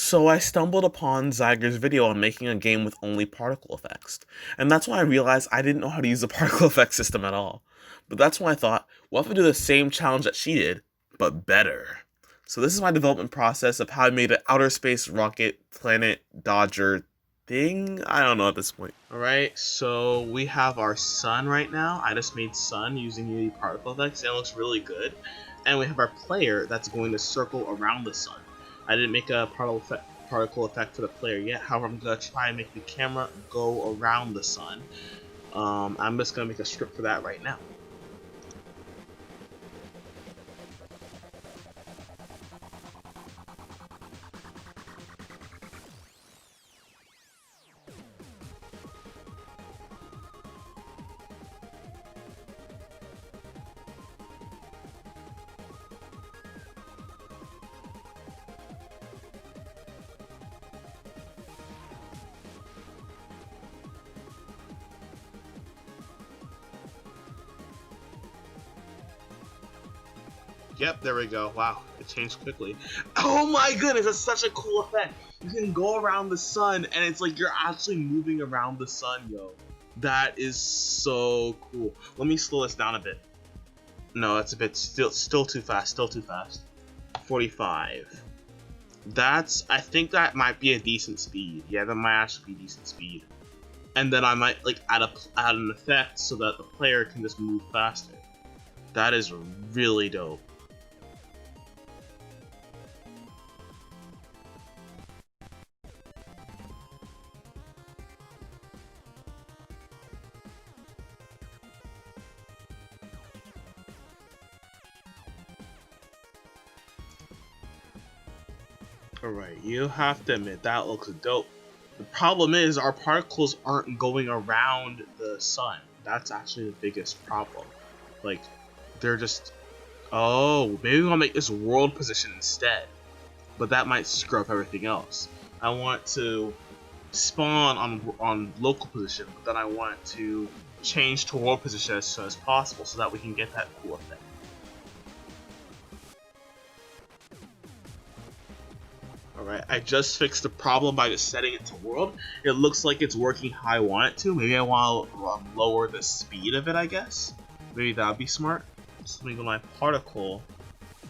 So I stumbled upon Zyger's video on making a game with only particle effects, and that's when I realized I didn't know how to use the particle effects system at all. But that's when I thought, what if I do the same challenge that she did, but better? So this is my development process of how I made an outer space rocket planet dodger thing. I don't know at this point. Alright, so we have our sun right now. I just made sun using the particle effects, and it looks really good. And we have our player that's going to circle around the sun. I didn't make a particle effect for the player yet. However, I'm gonna try and make the camera go around the sun. I'm just gonna make a script for that right now. Yep, there we go. Wow, it changed quickly. Oh my goodness, that's such a cool effect. You can go around the sun, and it's like you're actually moving around the sun, yo. That is so cool. Let me slow this down a bit. No, that's a bit still too fast. Still too fast. 45. I think that might be a decent speed. Yeah, that might actually be decent speed. And then I might like add an effect so that the player can just move faster. That is really dope. Alright, you have to admit that looks dope. The problem is our particles aren't going around the sun. That's actually the biggest problem. Like, they're just... Oh, maybe I'll make this world position instead. But that might screw up everything else. I want to spawn on local position, but then I want to change to world position as soon as possible so that we can get that cool effect. Alright, I just fixed the problem by just setting it to world. It looks like it's working how I want it to. Maybe I want to lower the speed of it, I guess. Maybe that'd be smart. So let me go to my particle.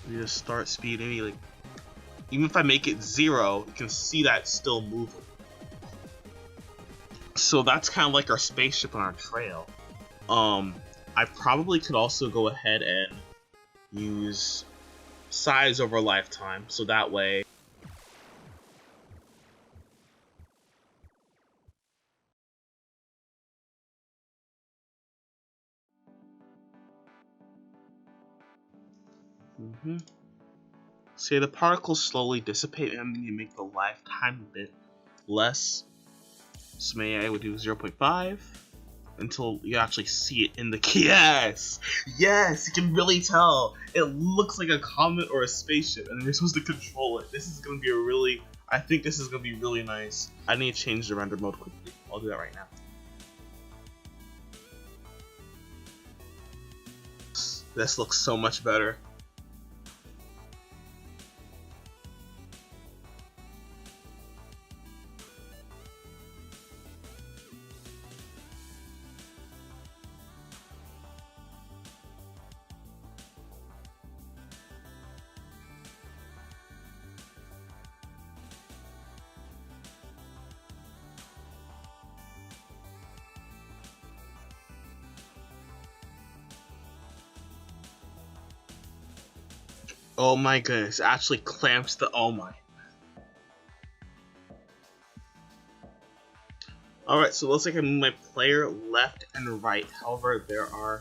Let me just start speed. Maybe like, even if I make it 0, you can see that it's still moving. So that's kind of like our spaceship on our trail. I probably could also go ahead and use size over lifetime, so that way. See, the particles slowly dissipate, and you make the lifetime a bit less. So maybe I would do 0.5 until you actually see it in the yes, yes, you can really tell. It looks like a comet or a spaceship, and you're supposed to control it. This is gonna be I think this is gonna be really nice. I need to change the render mode quickly. I'll do that right now. This looks so much better. Oh my goodness, it actually clamps the, oh my. Alright, so it looks like I move my player left and right. However, the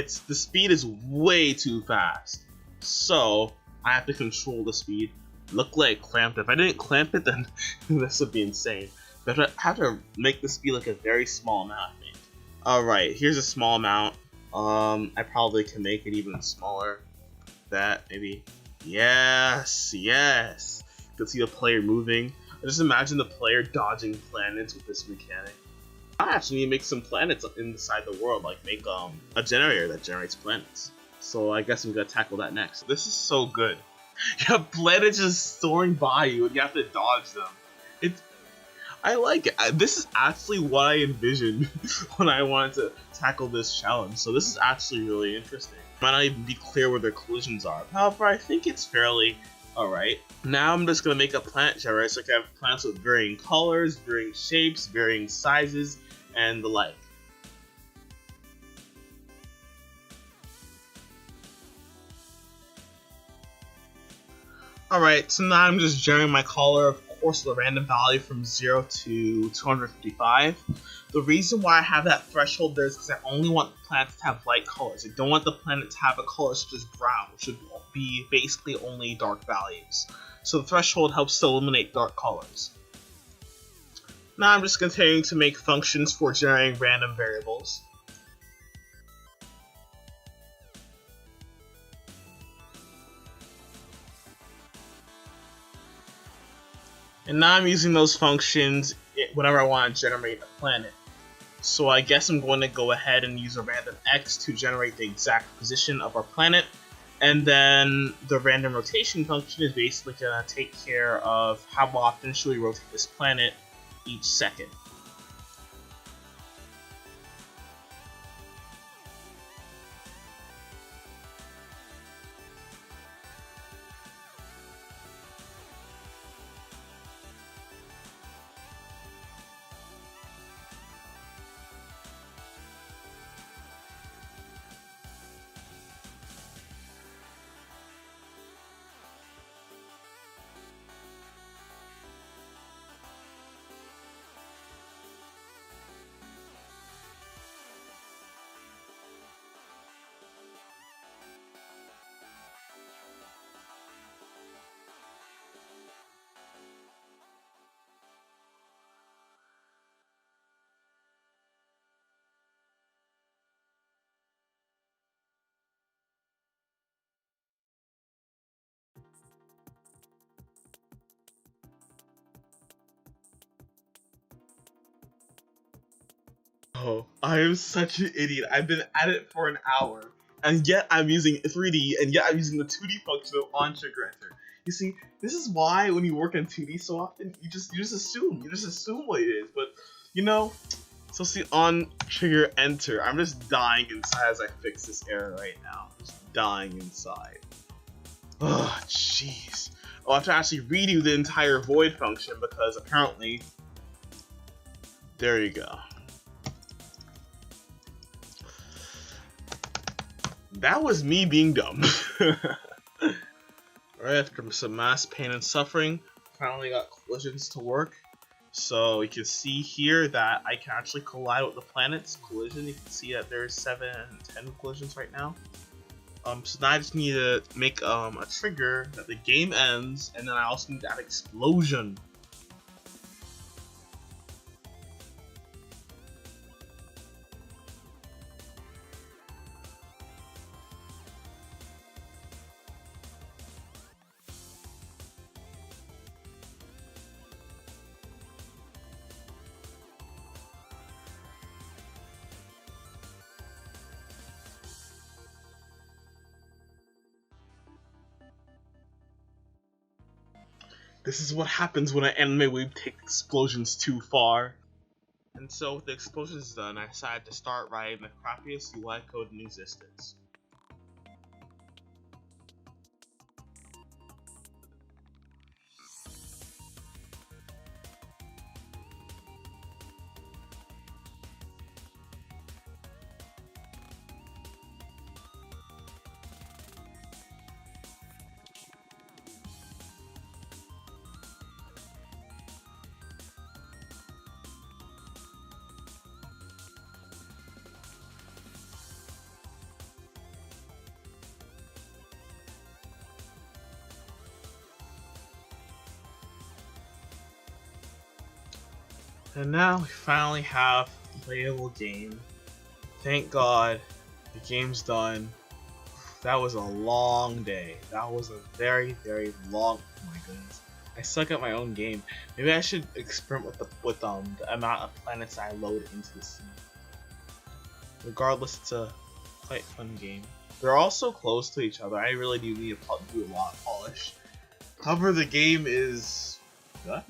speed is way too fast. So, I have to control the speed. Look like I clamped it. If I didn't clamp it, then this would be insane. But I have to make the speed like a very small amount, I think. Alright, here's a small amount. I probably can make it even smaller. That maybe. Yes, yes. You can see the player moving. Just imagine the player dodging planets with this mechanic. I actually need to make some planets inside the world, like make a generator that generates planets. So I guess I'm gonna tackle that next. This is so good. You have planets just soaring by you, and you have to dodge them. It's I like it. This is actually what I envisioned when I wanted to tackle this challenge. So this is actually really interesting. Might not even be clear where their collisions are. However, I think it's fairly alright. Now I'm just gonna make a planet generator so I can have planets with varying colors, varying shapes, varying sizes, and the like. Alright, so now I'm just generating my color, of course, with a random value from 0 to 255. The reason why I have that threshold there is because I only want the planets to have light colors. I don't want the planet to have a color such as brown, which should be basically only dark values. So the threshold helps to eliminate dark colors. Now I'm just continuing to make functions for generating random variables. And now I'm using those functions whenever I want to generate a planet. So I guess I'm going to go ahead and use a random x to generate the exact position of our planet. And then the random rotation function is basically going to take care of how often should we rotate this planet each second. Oh, I am such an idiot. I've been at it for an hour, and yet I'm using 3D, and yet I'm using the 2D function of on-trigger enter. You see, this is why when you work in 2D so often, you just assume what it is. But you know, so see on trigger enter. I'm just dying inside as I fix this error right now. Just dying inside. Oh, jeez. Oh, I have to actually redo the entire void function because apparently, there you go. That was me being dumb. Alright, after some mass pain and suffering, finally got collisions to work. So you can see here that I can actually collide with the planets. Collision, you can see that there's 7 and 10 collisions right now. So now I just need to make a trigger that the game ends, and then I also need to add explosion. This is what happens when an anime weeb takes explosions too far. And so with the explosions done, I decided to start writing the crappiest UI code in existence. And now we finally have a playable game. Thank God, the game's done. That was a long day. That was a very, very long. Oh my goodness, I suck at my own game. Maybe I should experiment with the amount of planets I load into the scene. Regardless, it's a quite fun game. They're all so close to each other. I really do need to do a lot of polish. Cover of the game is good.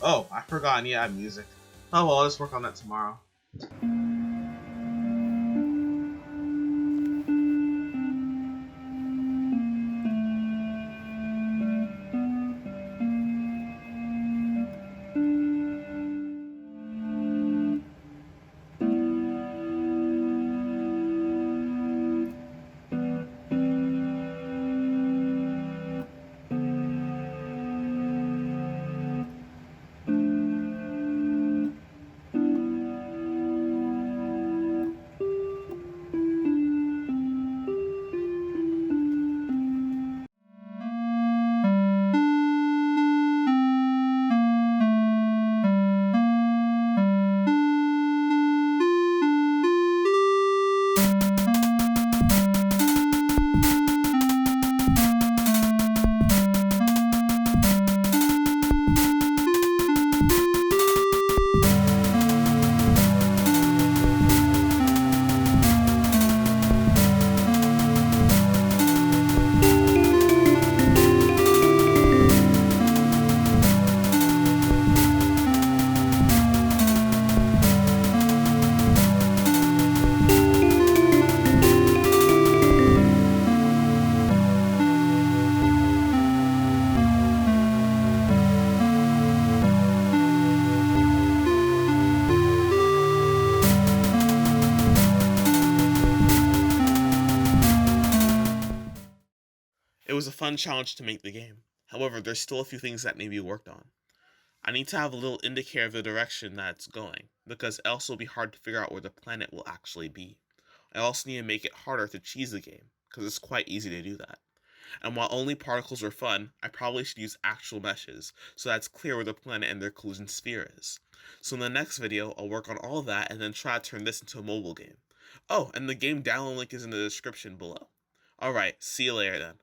Oh, I forgot. I need to add music. Oh well, I'll just work on that tomorrow. It was a fun challenge to make the game. However, there's still a few things that need to be worked on. I need to have a little indicator of the direction that it's going, because else it'll be hard to figure out where the planet will actually be. I also need to make it harder to cheese the game, because it's quite easy to do that. And while only particles are fun, I probably should use actual meshes, so that it's clear where the planet and their collision sphere is. So in the next video, I'll work on all of that and then try to turn this into a mobile game. Oh, and the game download link is in the description below. Alright, see you later then.